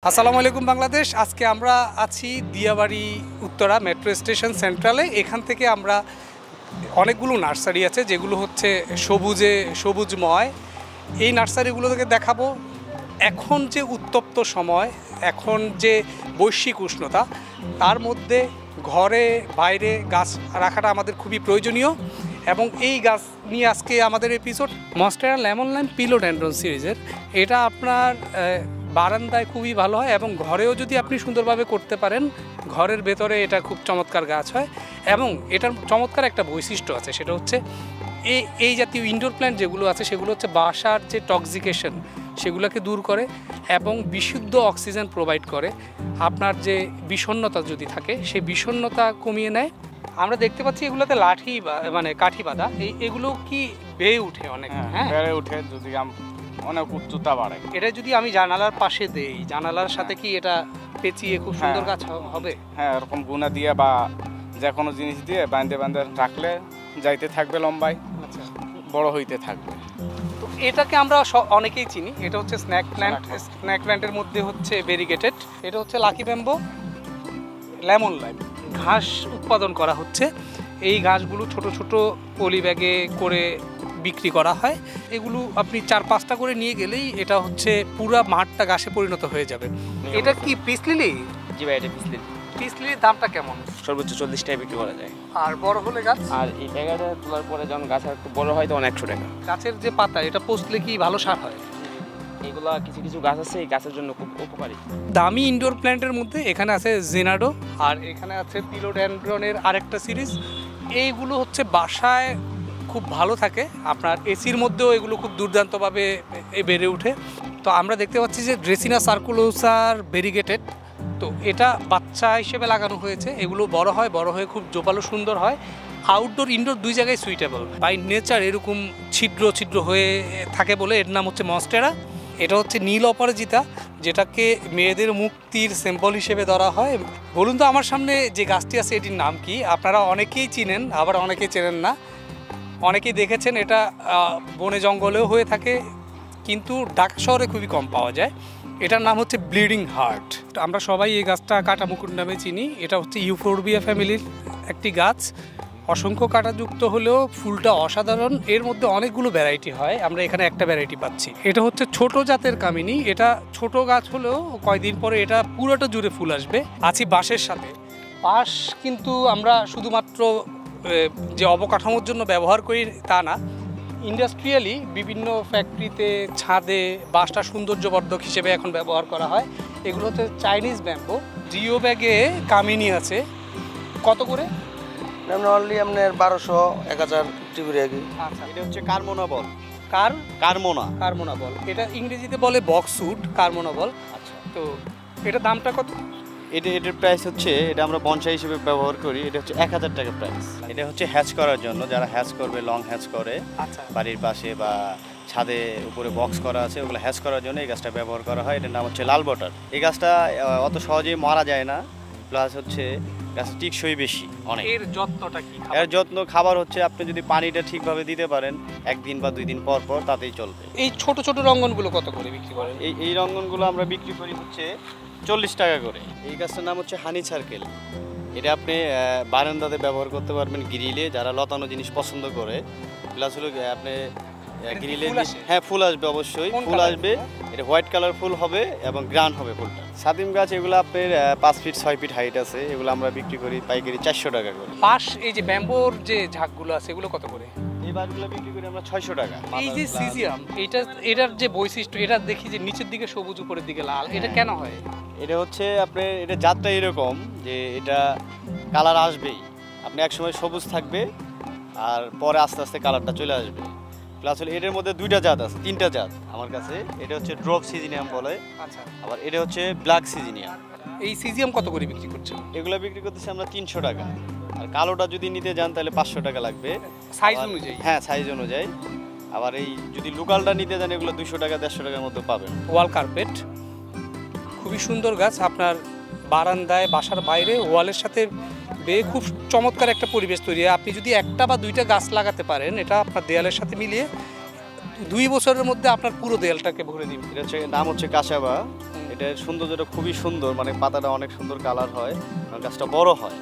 আসসালামু আলাইকুম বাংলাদেশ। আজকে আমরা আছি দিয়াবাড়ি উত্তরা মেট্রো স্টেশন সেন্ট্রালে। এখান থেকে আমরা অনেকগুলো নার্সারি আছে যেগুলো হচ্ছে সবুজময়। এই নার্সারিগুলো থেকে দেখাবো এখন যে উত্তপ্ত সময়, এখন যে বৈশ্বিক উষ্ণতা, তার মধ্যে ঘরে বাইরে গাছ রাখাটা আমাদের খুবই প্রয়োজনীয়। এবং এই গাছ নিয়ে আজকে আমাদের এপিসোড মনস্টেরা লেমন লাইম পিলোডেন্ড্রন সিরিজের। এটা আপনার বারান্দায় খুবই ভালো হয় এবং ঘরেও যদি আপনি সুন্দরভাবে করতে পারেন, ঘরের ভেতরে এটা খুব চমৎকার গাছ হয়। এবং এটার চমৎকার একটা বৈশিষ্ট্য আছে, সেটা হচ্ছে এই জাতীয় ইনডোর প্ল্যান্ট যেগুলো আছে সেগুলো হচ্ছে বাসার যে টক্সিকেশন সেগুলোকে দূর করে এবং বিশুদ্ধ অক্সিজেন প্রোভাইড করে। আপনার যে বিষণ্ণতা যদি থাকে সেই বিষণ্ণতা কমিয়ে নেয়। আমরা দেখতে পাচ্ছি এগুলোতে লাঠি মানে কাঠি বাঁধা, এগুলো কি বেয়ে উঠে অনেক? হ্যাঁ, বেড়ে উঠে যদি অনেক উচ্চতা বাড়ে। এটা যদি আমি জানালার পাশে দেই, জানালার সাথে কি এটা পেঁচিয়ে খুব সুন্দর গাছ হবে? হ্যাঁ, এরকম গুনা দিয়ে বা যে কোনো জিনিস দিয়ে বাঁধে রাখলে যাইতে থাকবে লম্বায়, আচ্ছা, বড় হইতে থাকবে। তো এটাকে আমরা অনেকেই চিনি, এটা হচ্ছে স্ন্যাক প্ল্যান্ট। স্ন্যাক প্ল্যান্টের মধ্যে হচ্ছে ভেরিগেটেড। এটা হচ্ছে লাকি ব্যাম্বো লেমন লাইম। ঘাস উৎপাদন করা হচ্ছে। এই ঘাসগুলো ছোট ছোট পলি ব্যাগে করে বিক্রি করা হয়। এগুলো আপনি 4-5টা করে নিয়ে গেলেই এটা হচ্ছে পুরো মাঠটা ঘাসে পরিণত হয়ে যাবে। এটা কি পিস লিলি? জি ভাই, এটা পিস লিলির দামটা কেমন? সর্বোচ্চ 40 টাকায় বিক্রি করা যায়। আর বড় হলে গাছ? আর এই জায়গাটা তোলার পরে যখন গাছ আর একটু বড় হয় তখন 100 টাকা। গাছের যে পাতা, এটা পোস্টলে কি ভালো সার হয়? এগুলা কিছু কিছু গাছ আছে এই গাছের জন্য খুব উপকারী। দামি ইনডোর প্ল্যান্টের মধ্যে এখানে আছে জেনাডো, আর এখানে আছে পিলোডেন্ড্রনের আরেকটা সিরিজ। এইগুলো হচ্ছে বাসায় খুব ভালো থাকে, আপনার এসির মধ্যেও এগুলো খুব দুর্দান্তভাবে বেড়ে ওঠে। তো আমরা দেখতে পাচ্ছি যে ড্রেসিনা সার্কুলোসার ভেরিগেটেড, তো এটা বাচ্চা হিসেবে লাগানো হয়েছে। এগুলো বড় হয়ে খুব জোপালো সুন্দর হয়। আউটডোর ইনডোর দুই জায়গায় সুইটেবল। বাই নেচার এরকম ছিদ্র ছিদ্র হয়ে থাকে বলে এর নাম হচ্ছে মনস্টেরা। এটা হচ্ছে নীল অপরাজিতা, যেটাকে মেয়েদের মুক্তির সিম্বল হিসেবে ধরা হয়। বলুন তো আমার সামনে যে গাছটি আছে এটির নাম কি? আপনারা অনেকেই চিনেন, আবার অনেকেই চেনেন না। অনেকেই দেখেছেন, এটা বনে জঙ্গলেও হয়ে থাকে, কিন্তু ঢাকা শহরে খুবই কম পাওয়া যায়। এটার নাম হচ্ছে ব্লিডিং হার্ট। আমরা সবাই এই গাছটা কাটা মুকুট নামে চিনি। এটা হচ্ছে ইউফোরবিয়া ফ্যামিলির একটি গাছ। অসংখ্য কাঁটাযুক্ত হলেও ফুলটা অসাধারণ। এর মধ্যে অনেকগুলো ভ্যারাইটি হয়, আমরা এখানে একটা ভ্যারাইটি পাচ্ছি। এটা হচ্ছে ছোট জাতের কামিনী। এটা ছোট গাছ হলেও কয়েকদিন পরে এটা পুরোটা জুড়ে ফুল আসবে। আছি বাঁশের সাথে। বাঁশ কিন্তু আমরা শুধুমাত্র যে অবকাঠামোর জন্য ব্যবহার করি তা না, ইন্ডাস্ট্রিয়ালি বিভিন্ন ফ্যাক্টরিতে ছাদে বাঁশটা সৌন্দর্যবর্ধক হিসেবে এখন ব্যবহার করা হয়। এগুলো হচ্ছে চাইনিজ ব্যাম্বো। জিও ব্যাগে কামিনী আছে। কত করে? অনলি আপনার 1200-1000 টিভির আগে। আচ্ছা, এটা হচ্ছে কারমোনা বল। কারমোনা বল। এটা ইংরেজিতে বলে বক্সউড, কারমোনা বল। আচ্ছা, তো এটা দামটা কত? এটার প্রাইস হচ্ছে, এটা আমরা বনসাই হিসেবে ব্যবহার করি। এটা হচ্ছে 1000 টাকা প্রাইস। এটা হচ্ছে হ্যাচ করার জন্য, যারা হ্যাচ করবে, লং হ্যাচ করে, আচ্ছা, বাড়ির পাশে বা ছাদে উপরে বক্স করা আছে, ওগুলো হ্যাচ করার জন্য এই গাছটা ব্যবহার করা হয়। এটার নাম হচ্ছে লাল বটার। এই গাছটা অত সহজেই মারা যায় না, প্লাস হচ্ছে গাছ টিকসই বেশি অনেক। এর যত্নটা কি? এর যত্ন খাবার হচ্ছে, আপনি যদি পানিটা ঠিকভাবে দিতে পারেন 1 দিন বা 2 দিন পর পর, তাতেই চলবে। এই ছোট ছোট রঙ্গনগুলো কত করে বিক্রি করেন? এই রঙ্গনগুলো আমরা বিক্রি করি হচ্ছে 40 টাকা করে। এই গাছটার নাম হচ্ছে হানি সার্কেল। এটা আপনি বারান্দাতে ব্যবহার করতে পারবেন, গ্রিলে, যারা লতানো জিনিস পছন্দ করে। প্লাস হলো আপনি গ্রিলে, হ্যাঁ ফুল আসবে, অবশ্যই ফুল আসবে। এটা হোয়াইট কালার ফুল হবে এবং গ্রান হবে ফুলটা। সাদিম গাছ এগুলো আপনার 5 ফিট 6 ফিট হাইট আছে। এগুলো আমরা বিক্রি করি পাইকারি 400 টাকা করে। পাশ এই যে ব্যাম্বোর যে ঝাঁকগুলো আছে এগুলো কত করে? এই বাসগুলো বিক্রি করি আমরা 600 টাকা। এই যে সিজিয়াম, এটার যে বৈশিষ্ট্য, এটা দেখি যে নিচের দিকে সবুজ, উপরের দিকে লাল, এটা কেন হয়? এটা হচ্ছে আপনার, এটা জাতটা এরকম যে এটা কালার আসবেই। আপনি একসময় সবুজ থাকবে আর পরে আস্তে আস্তে কালারটা চলে আসবে। প্লাস হলে এটার মধ্যে 2টা জাত আছে, 3টা জাত আমার কাছে। এটা হচ্ছে ড্রপ সিজিনিয়াম বলে। আচ্ছা, আবার এটা হচ্ছে ব্ল্যাক সিজিনিয়াম। এই সিজিয়াম কত করে বিক্রি করছেন? এগুলো বিক্রি করতেছি আমরা 300 টাকা। আর কালোটা যদি নিতে যান তাহলে 500 টাকা লাগবে, সাইজ অনুযায়ী। হ্যাঁ, সাইজ অনুযায়ী। আবার এই যদি লোকালটা নিতে যান এগুলো 200 টাকা 150 টাকার মধ্যে পাবেন। ওয়াল কার্পেট খুবই সুন্দর গাছ। আপনার বারান্দায়, বাসার বাইরে, ওয়ালের সাথে বেয়ে খুব চমৎকার একটা পরিবেশ তৈরি হয়। আপনি যদি একটা বা দুইটা গাছ লাগাতে পারেন, এটা আপনার দেয়ালের সাথে মিলিয়ে 2 বছরের মধ্যে আপনার পুরো দেয়ালটাকে ভরে দিবে। এটা হচ্ছে নাম হচ্ছে কাসাবা। এটার সৌন্দর্যটা খুবই সুন্দর, মানে পাতাটা অনেক সুন্দর কালার হয়, আর গাছটা বড় হয়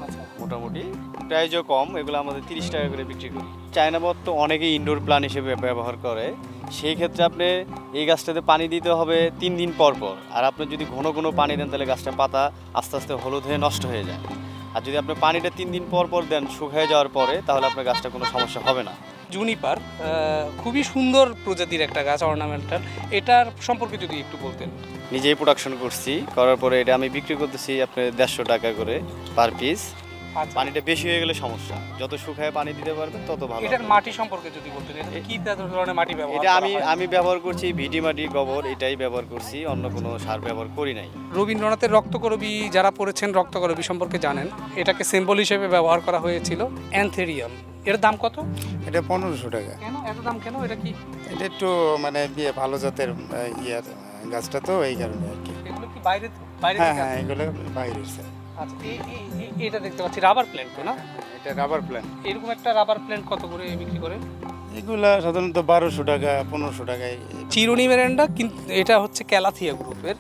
আচ্ছা, মোটামুটি। প্রাইসও কম, এগুলো আমাদের 30 টাকা করে বিক্রি করি। চায়না মদ তো অনেকেই ইনডোর প্ল্যান্ট হিসেবে ব্যবহার করে, সেই ক্ষেত্রে আপনি এই গাছটাতে পানি দিতে হবে 3 দিন পর পর। আর আপনি যদি ঘন ঘন পানি দেন তাহলে গাছটা পাতা আস্তে আস্তে হলুদ হয়ে নষ্ট হয়ে যায়। আর যদি আপনি পানিটা 3 দিন পর পর দেন শুকিয়ে যাওয়ার পরে, তাহলে আপনার গাছটা কোনো সমস্যা হবে না। জুনিপার খুবই সুন্দর প্রজাতির একটা গাছ, অর্নামেন্টাল। এটার সম্পর্কে যদি একটু বলতেন। নিজেই প্রোডাকশন করছি, করার পরে এটা আমি বিক্রি করতেছি আপনার 150 টাকা করে পার পিস। আচ্ছা, পানিটা বেশি হয়ে গেলে সমস্যা, যত শুকায় পানি দিতে পারবেন তত ভালো। এটার মাটি সম্পর্কে যদি বলতেন, এটা কি ধরনের মাটি ব্যবহার এটা করা আমি হয়? আমি ব্যবহার করছি ভিটি মাটি, গোবর, এটাই ব্যবহার করছি, অন্য কোনো সার ব্যবহার করি নাই। রবীন্দ্রনাথের রক্তকরবী যারা পড়েছেন রক্তকরবী সম্পর্কে জানেন, এটাকে সিম্বল হিসেবে ব্যবহার করা হয়েছিল। অ্যান্থেরিয়াম, এর দাম কত? এটা 1500 টাকা। কেন এত দাম কেন? এটা কি এটা একটু মানে ভালো জাতের ইয়ার গাছটা তো, এই কারণে আর কি। এগুলো কি বাইরে বাইরে হ্যাঁ থেকে হ্যাঁ, আসে? এগুলো বাইরের স্যার। আচ্ছা, এটা দেখতে পাচ্ছি রাবার প্ল্যান্ট, তো না? এটা রাবার প্ল্যান্ট। এরকম একটা রাবার প্ল্যান্ট কত করে বিক্রি করে? এগুলা সাধারণত 1200 টাকা 1500 টাকায়। চিরুনি মেরেন্ডা, কিন্তু এটা হচ্ছে ক্যালাথিয়া গ্রুপের।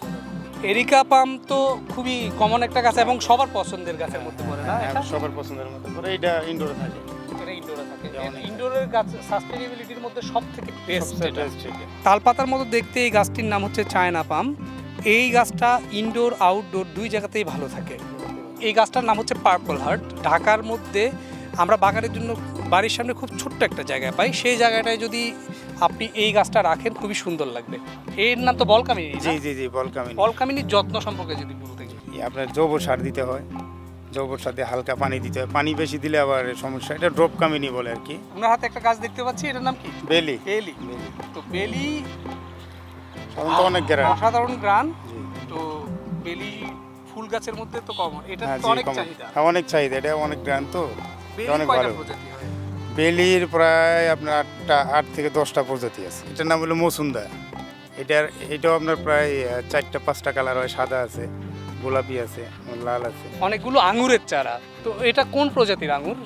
এরিকা পাম তো খুবই কমন একটা গাছ এবং সবার পছন্দের গাছের মধ্যে পড়ে, না? হ্যাঁ, এটা সবার পছন্দের মতো করে এটা ইনডোরে থাকে। এটা ইনডোরে থাকে। অনেক। ইনডোরের গাছ সাস্টেনেবিলিটির মধ্যে সবথেকে বেস্ট সবচেয়ে এটা। best এটা। তালপাতার মতো দেখতে এই গাছটির নাম হচ্ছে চায়না পাম। এই গাছটা ইনডোর আউটডোর দুই জায়গাতেই ভালো থাকে। এই গাছটার নাম হচ্ছে পার্পল হার্ট। ঢাকার মধ্যে আমরা বাগানের জন্য বাড়ির সামনে খুব ছোট্ট একটা জায়গা পাই, সেই জায়গাটায় যদি আপনি এই গাছটা রাখেন খুবই সুন্দর লাগবে। এর নাম তো বলকামিনী। জি জি জি, বলকামিনী। বলকামিনীর যত্ন সম্পর্কে যদি বলতে আপনার জৈব সার দিতে হয়, জৈবর সাথে হালকা পানি দিতে হয়। পানি বেশি দিলে আবার সমস্যা। এটা ড্রপ কামিনী বলে আর কি। ওনার হাতে একটা গাছ দেখতে পাচ্ছি, এটার নাম কি? বেলি। বেলি। তো বেলি সাধারণত অনেক গ্রাম। অসাধারণ গ্রান। জি। তো বেলি ফুল গাছের মধ্যে তো কমন, এটা হ্যাঁ, তো জি, অনেক কমন। চাহিদা। হ্যাঁ, অনেক চাহিদা, এটা অনেক গ্রাম তো। বেলি অনেক কয়টা ভালো। প্রজাতি হয়? বেলির প্রায় আপনার 8 থেকে 10টা প্রজাতি আছে। এটার নাম হলো মৌসুন্দা। এটাও আপনার প্রায় 4টা-5টা কালার হয়। সাদা আছে, গোলাপি আছে, লাল আছে। অনেকগুলো আঙ্গুরের চারা। তো এটা কোন প্রজাতির আঙ্গুর?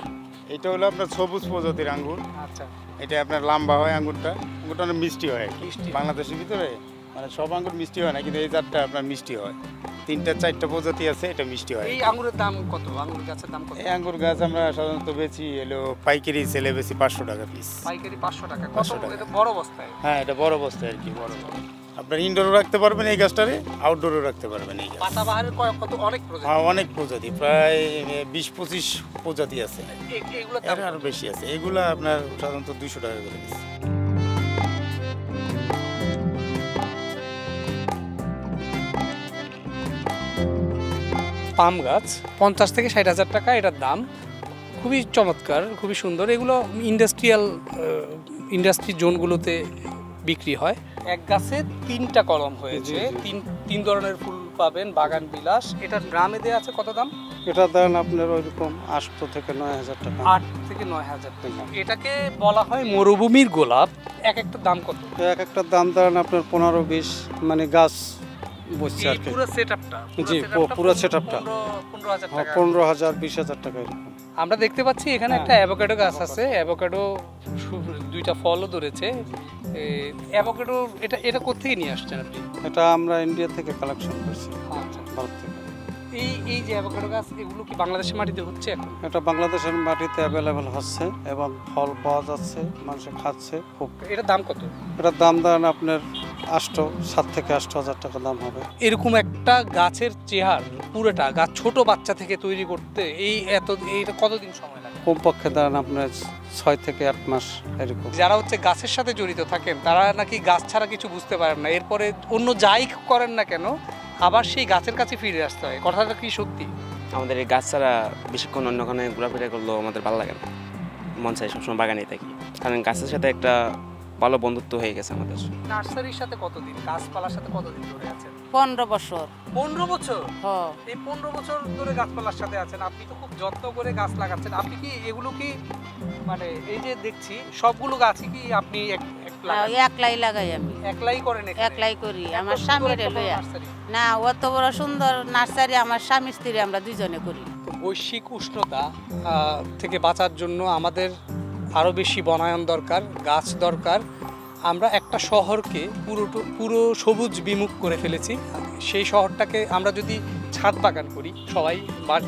এটা হলো আপনার সবুজ প্রজাতির আঙ্গুর। আচ্ছা, এটা আপনার লম্বা হয় আঙ্গুরটা। আঙ্গুরটা অনেক মিষ্টি হয় আর কি। মিষ্টি। বাংলাদেশের ভিতরে মানে সব আঙ্গুর মিষ্টি হয় না, কিন্তু এই জাতটা আপনার মিষ্টি হয়। 3-4টা প্রজাতি আছে, এটা মিষ্টি হয়। এই আঙ্গুরের দাম কত? আঙ্গুর গাছের দাম কত? এই আঙ্গুর গাছ আমরা সাধারণত বেচি এলো পাইকারি সেলে বেশি 500 টাকা পিস। পাইকারি 500 টাকা। কত? 500 টাকা। এটা বড় বস্তায়। হ্যাঁ, এটা বড় বস্তা আর কি, বড় বড়। আপনার ইনডোরও রাখতে পারবেন এই গাছটারে, আউটডোরও রাখতে পারবেন এই গাছ। পাতাবাহারের কত? অনেক প্রজাতি। হ্যাঁ, অনেক প্রজাতি, প্রায় 20-25 প্রজাতি আছে। এগুলো এর আরও বেশি আছে। এগুলা আপনার সাধারণত 200 টাকা করে দিচ্ছে। পাম গাছ 50 থেকে 60 হাজার টাকা এটার দাম। খুবই চমৎকার, খুবই সুন্দর। এগুলো ইন্ডাস্ট্রি জোনগুলোতে বিক্রি হয়। এক গাছে 3টা কলম হয়েছে। তিন ধরনের ফুল পাবেন। বাগান বিলাস। এটার গ্রামে দেওয়া আছে কত দাম? এটা দেন আপনার ওইরকম 8 থেকে 9 হাজার টাকা। 8 থেকে 9 হাজার টাকা। এটাকে বলা হয় মরুভূমির গোলাপ। এক একটা দাম কত? এক একটা দাম দেন আপনার 15-20, মানে গাছ বসছে আর এই কি। পুরো সেটআপটা? জি, পুরো সেটআপটা 15,000 টাকা। 15,000, 20,000 টাকা এরকম। আমরা দেখতে পাচ্ছি এখানে একটা অ্যাভোকাডো গাছ আছে। অ্যাভোকাডো 2টা ফলও ধরেছে। অ্যাভোকাডো এটা কোত্থেকে নিয়ে আসছেন আপনি? এটা আমরা ইন্ডিয়া থেকে কালেকশন করছি, আচ্ছা, ভারত থেকে। এই যে অ্যাভোকাডো গাছ, এগুলো কি বাংলাদেশের মাটিতে হচ্ছে এখন? এটা বাংলাদেশের মাটিতে অ্যাভেলেবেল হচ্ছে এবং ফল পাওয়া যাচ্ছে, মানুষ খাচ্ছে খুব। এটার দাম কত? এটার দাম দেন আপনার 7 থেকে 8 হাজার টাকা দাম হবে। এরকম একটা গাছের চেহার পুরোটা গাছ ছোট বাচ্চা থেকে তৈরি করতে এইটা কতদিন সময় লাগে? কমপক্ষে দেন আপনার 6 থেকে 8 মাস এরকম। যারা হচ্ছে গাছের সাথে জড়িত থাকেন তারা নাকি গাছ ছাড়া কিছু বুঝতে পারেন না। এরপরে অন্য যাই করেন না কেন আবার সেই গাছের কাছে ফিরে আসতে হয়। কথাটা কি সত্যি? আমাদের এই গাছ ছাড়া বেশিক্ষণ অন্যখানে ঘোরাফেরা করলেও আমাদের ভালো লাগে না, মন চাই সবসময় বাগানেই থাকি, কারণ গাছের সাথে একটা ভালো বন্ধুত্ব হয়ে গেছে আমাদের। নার্সারির সাথে কতদিন, গাছপালার সাথে কতদিন ধরে আছেন? 15 বছর। 15 বছর? হ্যাঁ। এই 15 বছর ধরে গাছপালার সাথে আছেন। আপনি তো খুব যত্ন করে গাছ লাগাচ্ছেন। আপনি কি এগুলো কি মানে এই যে দেখছি সবগুলো গাছই কি আপনি একলাই লাগাই আমি। একলাই করেন? একলাই করি, আমার স্বামীর লইয়া। না, অত বড় সুন্দর নার্সারি আমার স্বামী স্ত্রী আমরা দুইজনে করি। তো বৈশ্বিক উষ্ণতা থেকে বাঁচার জন্য আমাদের আরও বেশি বনায়ন দরকার, গাছ দরকার। আমরা একটা শহরকে পুরো সবুজ বিমুখ করে ফেলেছি। সেই শহরটাকে আমরা যদি ছাদ বাগান করি, সবাই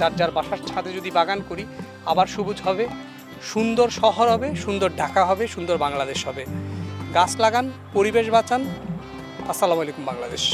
যার যার বাসার ছাদে যদি বাগান করি, আবার সবুজ হবে, সুন্দর শহর হবে, সুন্দর ঢাকা হবে, সুন্দর বাংলাদেশ হবে। গাছ লাগান, পরিবেশ বাঁচান। আসসালামু আলাইকুম বাংলাদেশ।